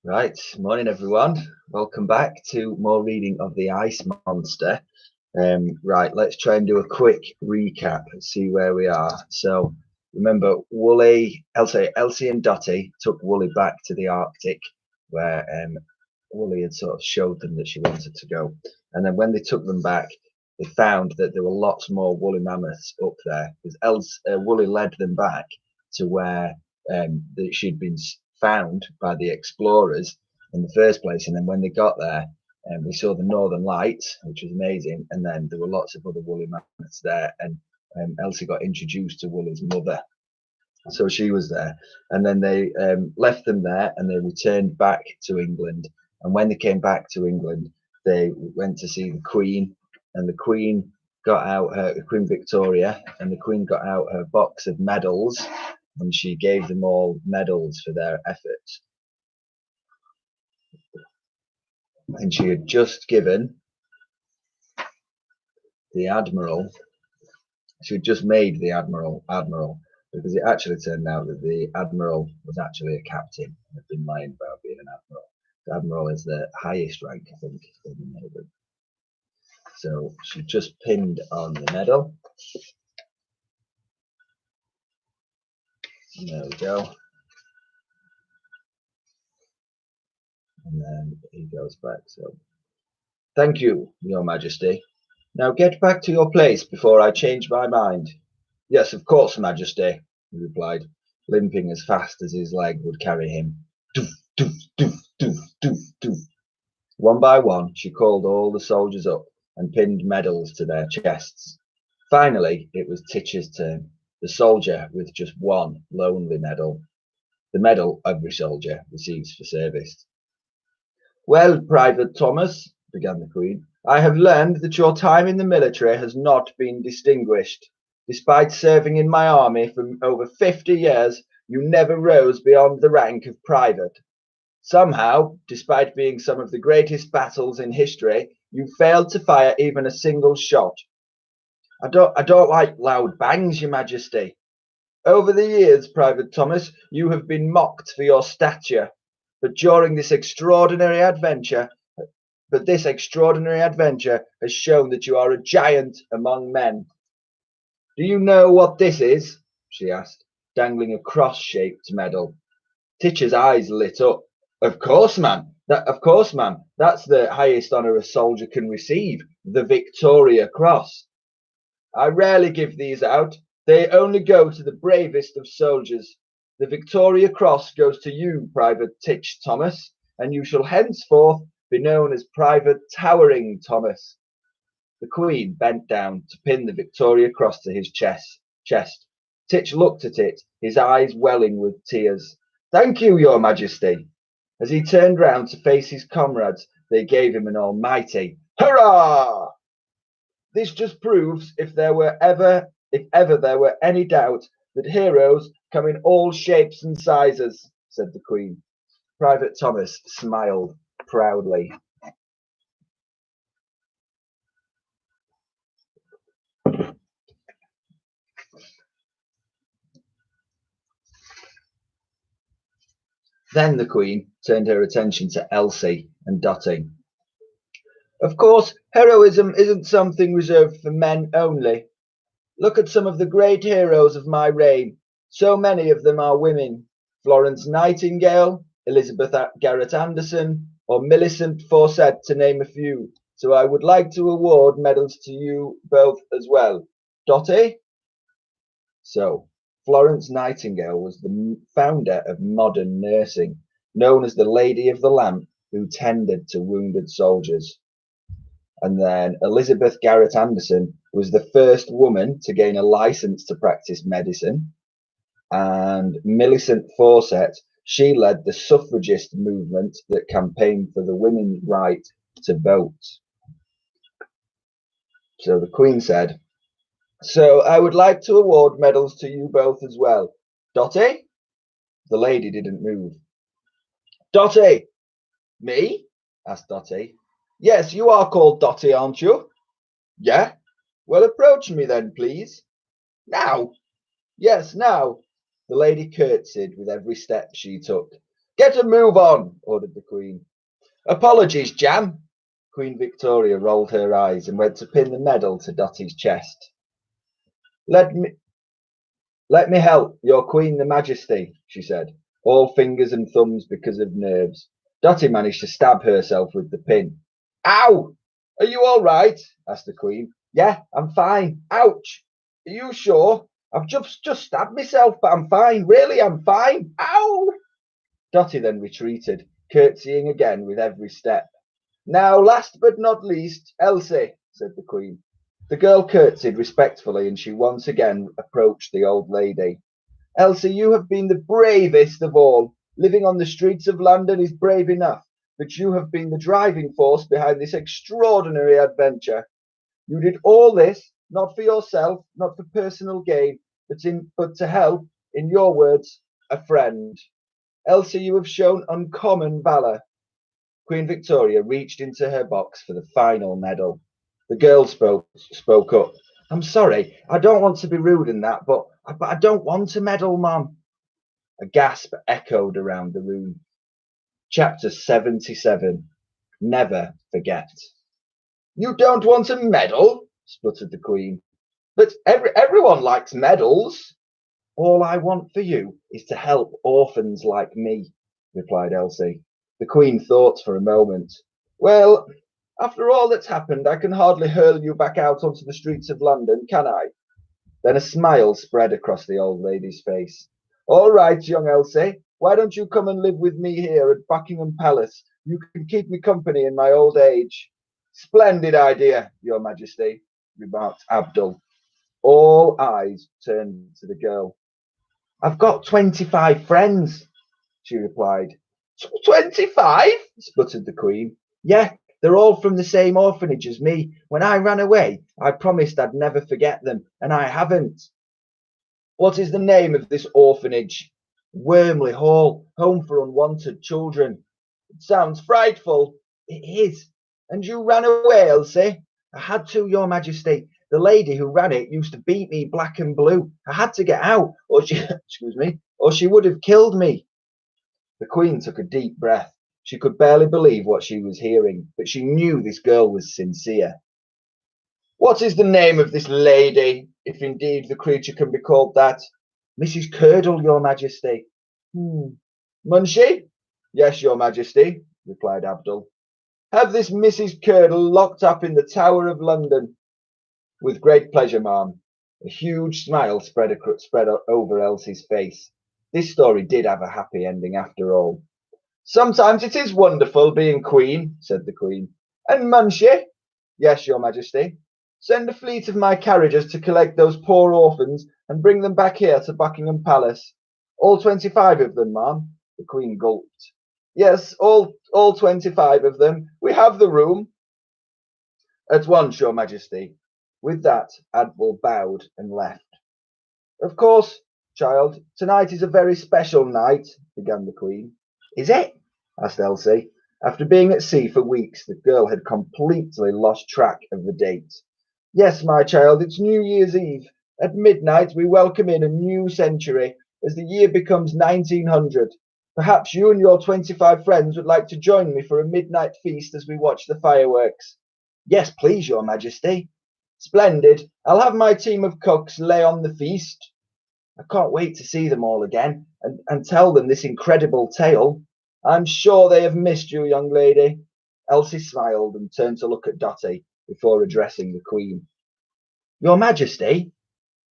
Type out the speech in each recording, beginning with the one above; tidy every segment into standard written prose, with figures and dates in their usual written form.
Right, morning everyone. Welcome back to more reading of The Ice Monster. Right, let's try and do a quick recap and see where we are. So remember, Elsie and Dottie took Wooly back to the Arctic, where Wooly had sort of showed them that she wanted to go. And then when they took them back, they found that there were lots more woolly mammoths up there. Because Wooly led them back to where that she'd been found by the explorers in the first place. And then when they got there, we saw the Northern Lights, which was amazing. And then there were lots of other woolly mammoths there. And Elsie got introduced to Wooly's mother. So she was there. And then they left them there and they returned back to England. And when they came back to England, they went to see the Queen. And the Queen got out Queen Victoria, and the Queen got out her box of medals, and she gave them all medals for their efforts. And she had just given the admiral, she had just made the admiral, because it actually turned out that the admiral was actually a captain and had been lying about being an admiral. The admiral is the highest rank, I think, in the Navy. So she just pinned on the medal. And there we go. And then he goes back. So, thank you, Your Majesty. Now get back to your place before I change my mind. Yes, of course, Majesty, he replied, limping as fast as his leg would carry him. Doof, doof, doof, doof, doof, doof. One by one, she called all the soldiers up and pinned medals to their chests. Finally, it was Titch's turn, the soldier with just one lonely medal. The medal every soldier receives for service. Well, Private Thomas, began the Queen, I have learned that your time in the military has not been distinguished. Despite serving in my army for over 50 years, you never rose beyond the rank of private. Somehow, despite being some of the greatest battles in history, you failed to fire even a single shot. I don't like loud bangs, Your Majesty. Over the years, Private Thomas, you have been mocked for your stature, but this extraordinary adventure has shown that you are a giant among men. Do you know what this is? She asked, dangling a cross-shaped medal. Titch's eyes lit up. Of course, ma'am. That's the highest honour a soldier can receive, the Victoria Cross. I rarely give these out. They only go to the bravest of soldiers. The Victoria Cross goes to you, Private Titch Thomas, and you shall henceforth be known as Private Towering Thomas. The Queen bent down to pin the Victoria Cross to his chest. Titch looked at it, his eyes welling with tears. Thank you, Your Majesty. As he turned round to face his comrades, they gave him an almighty hurrah! This just proves, if ever there were any doubt, that heroes come in all shapes and sizes, said the Queen. Private Thomas smiled proudly. Then the Queen turned her attention to Elsie and Dottie. Of course, heroism isn't something reserved for men only. Look at some of the great heroes of my reign. So many of them are women. Florence Nightingale, Elizabeth Garrett Anderson, or Millicent Fawcett, to name a few. So I would like to award medals to you both as well. Dottie? So, Florence Nightingale was the founder of modern nursing, known as the Lady of the Lamp, who tended to wounded soldiers. And then Elizabeth Garrett Anderson was the first woman to gain a license to practice medicine. And Millicent Fawcett, she led the suffragist movement that campaigned for the women's right to vote. So the Queen said, so I would like to award medals to you both as well. Dottie? The lady didn't move. Dottie! Me? Asked Dottie. Yes, you are called Dottie, aren't you? Yeah? Well, approach me then, please. Now? Yes, now. The lady curtsied with every step she took. Get a move on, ordered the Queen. Apologies, Jam. Queen Victoria rolled her eyes and went to pin the medal to Dottie's chest. Let me help, your Queen the Majesty, she said, all fingers and thumbs because of nerves. Dottie managed to stab herself with the pin. Ow! Are you all right? Asked the Queen. Yeah, I'm fine. Ouch! Are you sure? I've just stabbed myself, but I'm fine. Really, I'm fine. Ow! Dottie then retreated, curtsying again with every step. Now, last but not least, Elsie, said the Queen. The girl curtsied respectfully, and she once again approached the old lady. Elsie, you have been the bravest of all. Living on the streets of London is brave enough, but you have been the driving force behind this extraordinary adventure. You did all this, not for yourself, not for personal gain, but to help, in your words, a friend. Elsie, you have shown uncommon valour. Queen Victoria reached into her box for the final medal. The girl spoke up. I'm sorry, I don't want to be rude in that, but I don't want a medal, Mum. A gasp echoed around the room. Chapter 77. Never Forget. You don't want a medal? Spluttered the Queen. But everyone likes medals. All I want for you is to help orphans like me, replied Elsie. The Queen thought for a moment. Well, after all that's happened, I can hardly hurl you back out onto the streets of London, can I? Then a smile spread across the old lady's face. All right, young Elsie, why don't you come and live with me here at Buckingham Palace? You can keep me company in my old age. Splendid idea, Your Majesty, remarked Abdul. All eyes turned to the girl. I've got 25 friends, she replied. 25? Spluttered the Queen. Yeah, they're all from the same orphanage as me. When I ran away, I promised I'd never forget them, and I haven't. What is the name of this orphanage? Wormley Hall, Home for Unwanted Children. It sounds frightful. It is. And you ran away, Elsie? I had to, Your Majesty. The lady who ran it used to beat me black and blue. I had to get out, or she, or she would have killed me. The Queen took a deep breath. She could barely believe what she was hearing, but she knew this girl was sincere. What is the name of this lady, if indeed the creature can be called that? Mrs. Curdle, Your Majesty. Munshi? Yes, Your Majesty, replied Abdul. Have this Mrs. Curdle locked up in the Tower of London. With great pleasure, ma'am. A huge smile spread over Elsie's face. This story did have a happy ending after all. Sometimes it is wonderful being Queen, said the Queen. And Munshi? Yes, Your Majesty. Send a fleet of my carriages to collect those poor orphans and bring them back here to Buckingham Palace. All 25 of them, ma'am. The Queen gulped. Yes, all 25 of them. We have the room. At once, Your Majesty. With that, Abdul bowed and left. Of course, child, tonight is a very special night, began the Queen. Is it? Asked Elsie. After being at sea for weeks, the girl had completely lost track of the date. Yes, my child, it's New Year's Eve. At midnight, we welcome in a new century as the year becomes 1900. Perhaps you and your 25 friends would like to join me for a midnight feast as we watch the fireworks. Yes, please, Your Majesty. Splendid. I'll have my team of cooks lay on the feast. I can't wait to see them all again and tell them this incredible tale. I'm sure they have missed you, young lady. Elsie smiled and turned to look at Dottie before addressing the Queen. Your Majesty?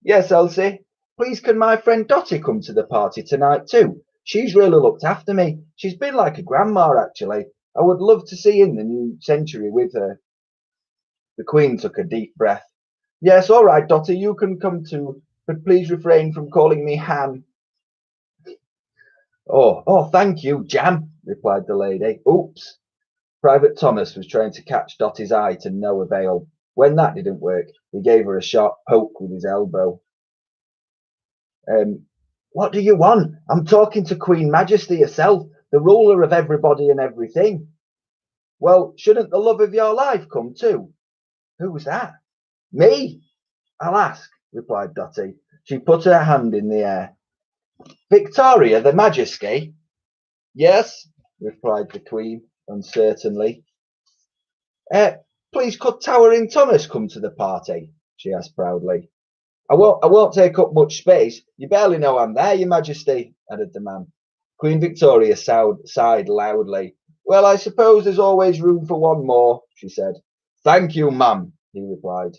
Yes, Elsie. Please can my friend Dottie come to the party tonight too? She's really looked after me. She's been like a grandma, actually. I would love to see in the new century with her. The Queen took a deep breath. Yes, all right, Dottie, you can come too, but please refrain from calling me Han. Oh, thank you, Jam, replied the lady. Oops. Private Thomas was trying to catch Dottie's eye to no avail. When that didn't work, he gave her a sharp poke with his elbow. What do you want? I'm talking to Queen Majesty herself, the ruler of everybody and everything. Well, shouldn't the love of your life come too? Who was that? Me? I'll ask, replied Dottie. She put her hand in the air. Victoria, the Majesty? Yes, replied the Queen, uncertainly. Uh, please could Towering Thomas come to the party? She asked proudly. I won't take up much space. You barely know I'm there, Your Majesty, added the man. Queen Victoria sighed loudly. Well, I suppose there's always room for one more, she said. Thank you, ma'am, he replied.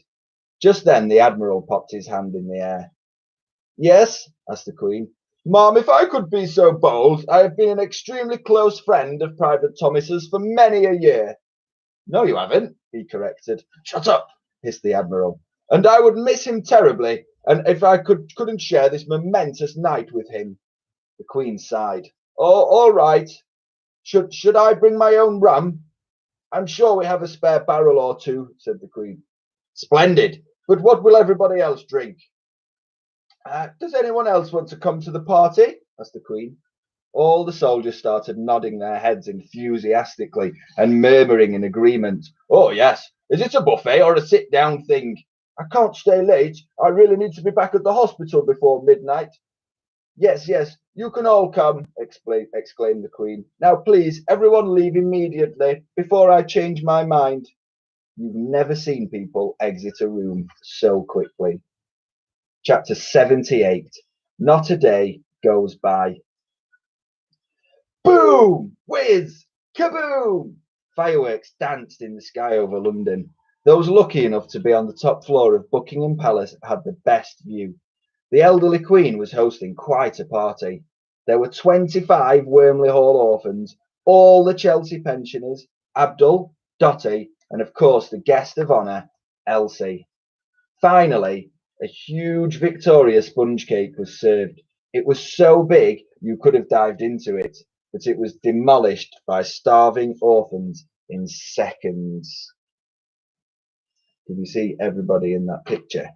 Just then the Admiral popped his hand in the air. Yes, asked the Queen. Ma'am, if I could be so bold, I have been an extremely close friend of Private Thomas's for many a year. No, you haven't, he corrected. Shut up, hissed the Admiral. And I would miss him terribly, and if I couldn't share this momentous night with him. The Queen sighed. Oh, all right. Should I bring my own rum? I'm sure we have a spare barrel or two, said the Queen. Splendid. But what will everybody else drink? Does anyone else want to come to the party? Asked the Queen. All the soldiers started nodding their heads enthusiastically and murmuring in agreement. Oh, yes. Is it a buffet or a sit down thing? I can't stay late. I really need to be back at the hospital before midnight. Yes, yes, you can all come, exclaimed the Queen. Now, please, everyone leave immediately before I change my mind. You've never seen people exit a room so quickly. Chapter 78. Not a day goes by. Boom! Whiz! Kaboom! Fireworks danced in the sky over London. Those lucky enough to be on the top floor of Buckingham Palace had the best view. The elderly Queen was hosting quite a party. There were 25 Wormley Hall orphans, all the Chelsea pensioners, Abdul, Dotty, and of course the guest of honour, Elsie. Finally, a huge Victoria sponge cake was served. It was so big you could have dived into it, but it was demolished by starving orphans in seconds. Can you see everybody in that picture?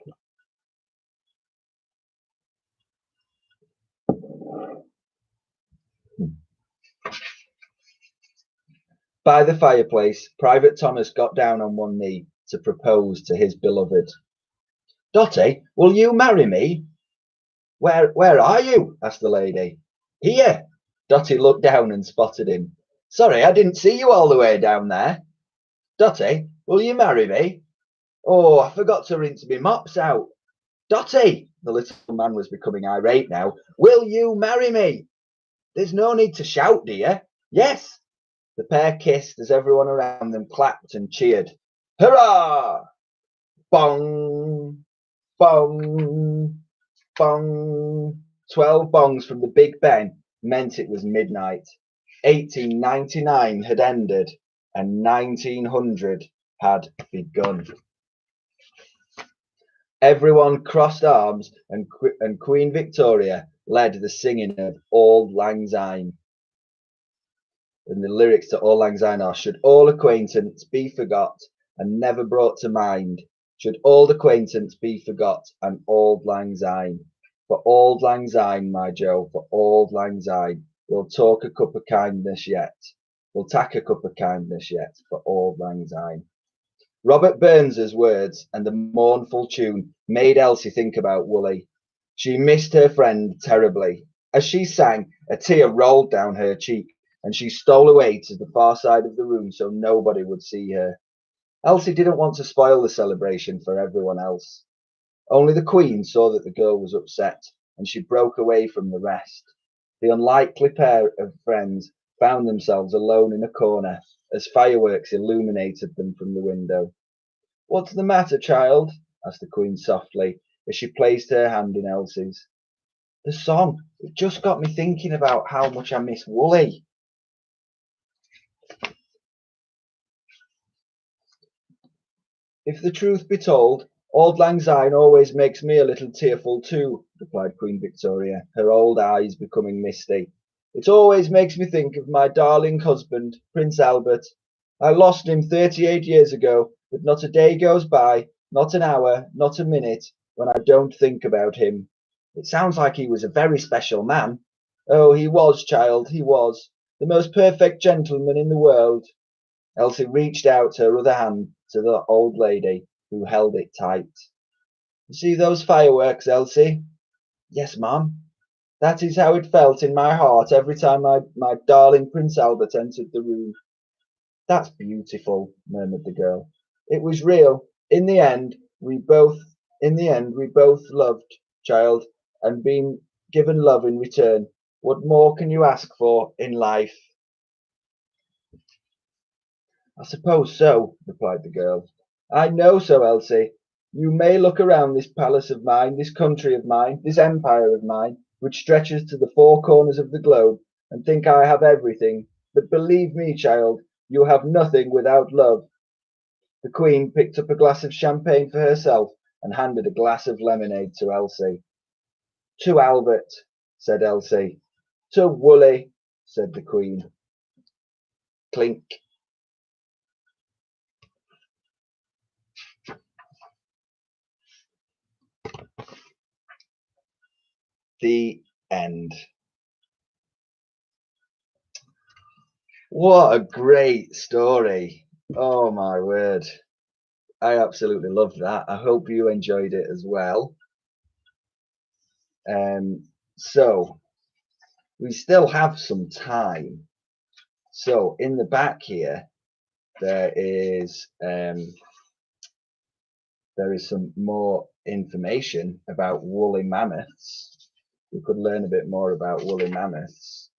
By the fireplace, Private Thomas got down on one knee to propose to his beloved. Dotty, will you marry me? Where are you? Asked the lady. Here. Dotty looked down and spotted him. Sorry, I didn't see you all the way down there. Dotty, will you marry me? Oh, I forgot to rinse my mops out. Dotty, the little man was becoming irate now. Will you marry me? There's no need to shout, dear. Yes. The pair kissed as everyone around them clapped and cheered. Hurrah! Bong! Bong! Bong! 12 bongs from the Big Ben meant it was midnight. 1899 had ended and 1900 had begun. Everyone crossed arms and Queen Victoria led the singing of Auld Lang Syne. And the lyrics to Auld Lang Syne are, should all acquaintance be forgot and never brought to mind, should old acquaintance be forgot and Auld Lang Syne. For Auld Lang Syne, my Joe, for Auld Lang Syne, we'll talk a cup of kindness yet. We'll tack a cup of kindness yet for Auld Lang Syne. Robert Burns's words and the mournful tune made Elsie think about Woolley. She missed her friend terribly. As she sang, a tear rolled down her cheek, and she stole away to the far side of the room so nobody would see her. Elsie didn't want to spoil the celebration for everyone else. Only the Queen saw that the girl was upset, and she broke away from the rest. The unlikely pair of friends found themselves alone in a corner as fireworks illuminated them from the window. What's the matter, child? asked the Queen softly, as she placed her hand in Elsie's. The song, it just got me thinking about how much I miss Woolley. If the truth be told, Auld Lang Syne always makes me a little tearful too, replied Queen Victoria, her old eyes becoming misty. It always makes me think of my darling husband, Prince Albert. I lost him 38 years ago, but not a day goes by, not an hour, not a minute, when I don't think about him. It sounds like he was a very special man. Oh, he was, child, he was. The most perfect gentleman in the world. Elsie reached out her other hand to the old lady, who held it tight. You see those fireworks, Elsie? Yes, ma'am. That is how it felt in my heart every time my darling Prince Albert entered the room. That's beautiful, murmured the girl. It was real. In the end, we both loved, child, and been given love in return. What more can you ask for in life? I suppose so, replied the girl. I know so, Elsie. You may look around this palace of mine, this country of mine, this empire of mine, which stretches to the four corners of the globe, and think I have everything. But believe me, child, you have nothing without love. The Queen picked up a glass of champagne for herself and handed a glass of lemonade to Elsie. To Albert, said Elsie. To Wooly, said the Queen. Clink. The end. What a great story. Oh my word. I absolutely loved that. I hope you enjoyed it as well. So we still have some time. So in the back here, there is some more information about woolly mammoths. We could learn a bit more about woolly mammoths.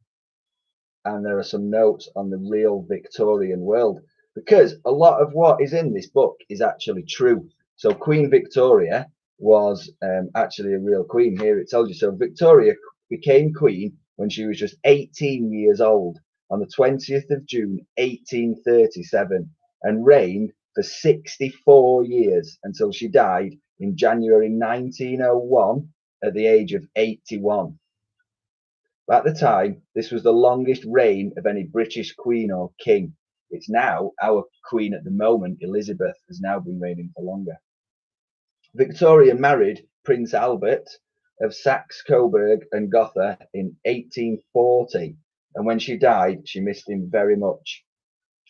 And there are some notes on the real Victorian world, because a lot of what is in this book is actually true. So Queen Victoria was actually a real queen. Here it tells you. So Victoria became queen when she was just 18 years old on the 20th of June 1837 and reigned for 64 years until she died in January 1901 at the age of 81. At the time, this was the longest reign of any British queen or king. It's now our queen at the moment, Elizabeth, has now been reigning for longer. Victoria married Prince Albert of Saxe-Coburg and Gotha in 1840, and when she died, she missed him very much,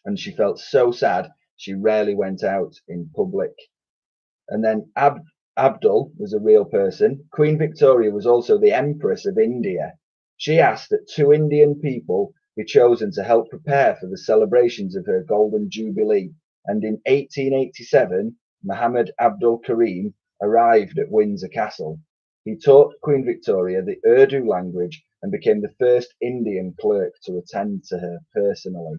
and she felt so sad she rarely went out in public. And then Abdul was a real person. Queen Victoria was also the Empress of India. She asked that two Indian people be chosen to help prepare for the celebrations of her Golden Jubilee, and in 1887, Muhammad Abdul Karim arrived at Windsor Castle. He taught Queen Victoria the Urdu language and became the first Indian clerk to attend to her personally.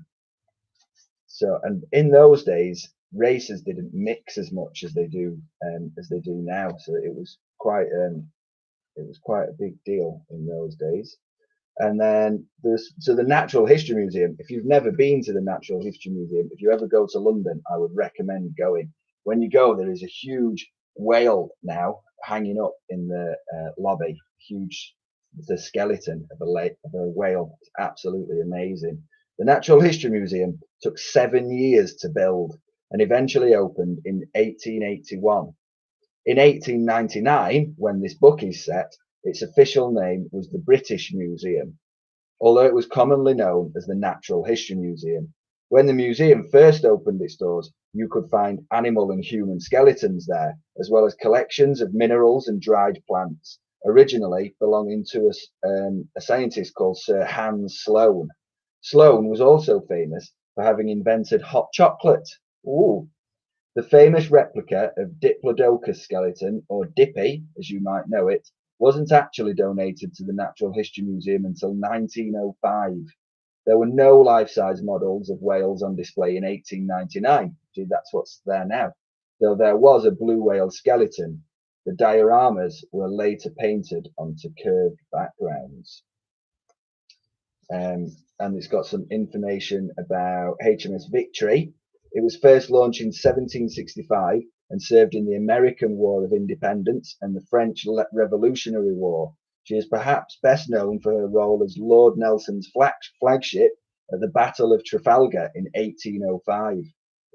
So, and in those days, races didn't mix as much as they do now. So it was quite a big deal in those days. And then the Natural History Museum. If you've never been to the Natural History Museum, if you ever go to London, I would recommend going. When you go, there is a huge whale now hanging up in the lobby. Huge, the skeleton of a whale. It's absolutely amazing. The Natural History Museum took 7 years to build and eventually opened in 1881. In 1899, when this book is set, its official name was the British Museum, although it was commonly known as the Natural History Museum. When the museum first opened its doors, you could find animal and human skeletons there, as well as collections of minerals and dried plants, originally belonging to a scientist called Sir Hans Sloane. Sloane was also famous for having invented hot chocolate. Ooh. The famous replica of Diplodocus skeleton, or Dippy, as you might know it, wasn't actually donated to the Natural History Museum until 1905. There were no life-size models of whales on display in 1899. See, that's what's there now. Though there was a blue whale skeleton, the dioramas were later painted onto curved backgrounds. And it's got some information about HMS Victory. It was first launched in 1765 and served in the American War of Independence and the French Revolutionary War. She is perhaps best known for her role as Lord Nelson's flagship at the Battle of Trafalgar in 1805.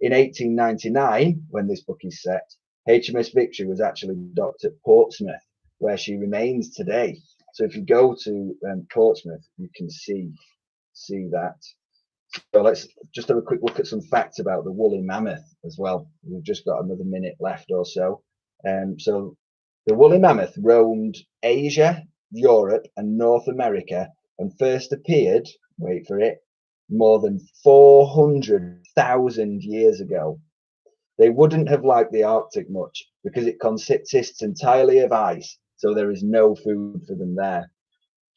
In 1899, when this book is set, HMS Victory was actually docked at Portsmouth, where she remains today. So if you go to Portsmouth, you can see that. So let's just have a quick look at some facts about the woolly mammoth as well. We've just got another minute left or so. So the woolly mammoth roamed Asia, Europe and North America and first appeared, wait for it, more than 400,000 years ago. They wouldn't have liked the Arctic much because it consists entirely of ice, so there is no food for them there.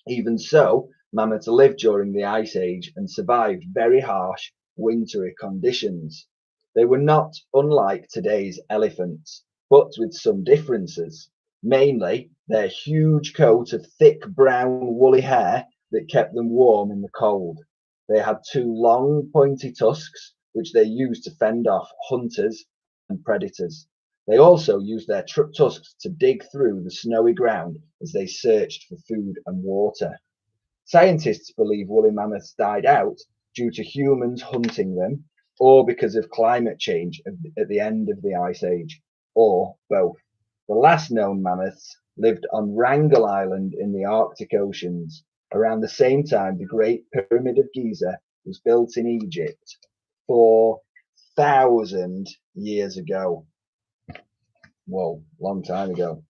Even so, mammoths lived during the Ice Age and survived very harsh, wintry conditions. They were not unlike today's elephants, but with some differences. Mainly, their huge coat of thick brown woolly hair that kept them warm in the cold. They had two long pointy tusks, which they used to fend off hunters and predators. They also used their tusks to dig through the snowy ground as they searched for food and water. Scientists believe woolly mammoths died out due to humans hunting them, or because of climate change at the end of the Ice Age, or both. The last known mammoths lived on Wrangel Island in the Arctic Oceans. Around the same time, the Great Pyramid of Giza was built in Egypt 4,000 years ago. Whoa, long time ago.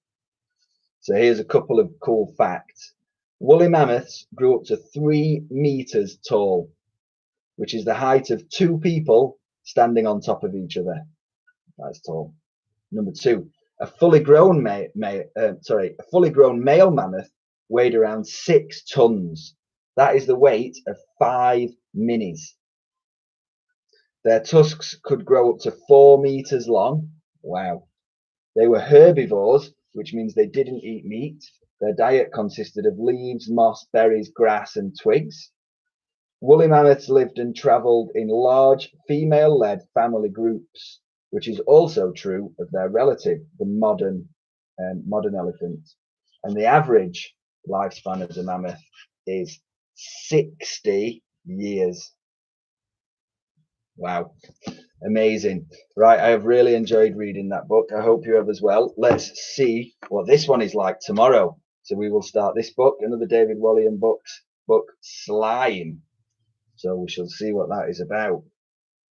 So here's a couple of cool facts. Woolly mammoths grew up to 3 meters tall, which is the height of 2 people standing on top of each other. That's tall. Number 2, a fully grown male mammoth weighed around 6 tons. That is the weight of 5 minis. Their tusks could grow up to 4 meters long. Wow. They were herbivores, which means they didn't eat meat. Their diet consisted of leaves, moss, berries, grass, and twigs. Woolly mammoths lived and traveled in large female-led family groups, which is also true of their relative, the modern elephant. And the average lifespan of the mammoth is 60 years. Wow. Amazing. Right, I have really enjoyed reading that book. I hope you have as well. Let's see what this one is like tomorrow. So we will start this book, another David Walliam book, Slime. So we shall see what that is about.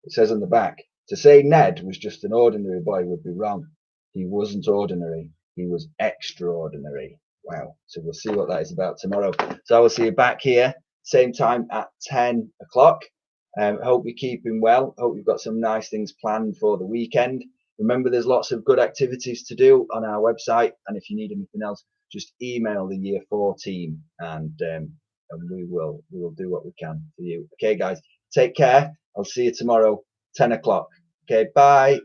It says on the back, to say Ned was just an ordinary boy would be wrong. He wasn't ordinary. He was extraordinary. Wow. So we'll see what that is about tomorrow. So I will see you back here, same time at 10 o'clock. Hope you're keeping well. Hope you've got some nice things planned for the weekend. Remember, there's lots of good activities to do on our website. And if you need anything else, just email the Year 4 team and we will do what we can for you. Okay, guys, take care. I'll see you tomorrow, 10 o'clock. Okay, bye.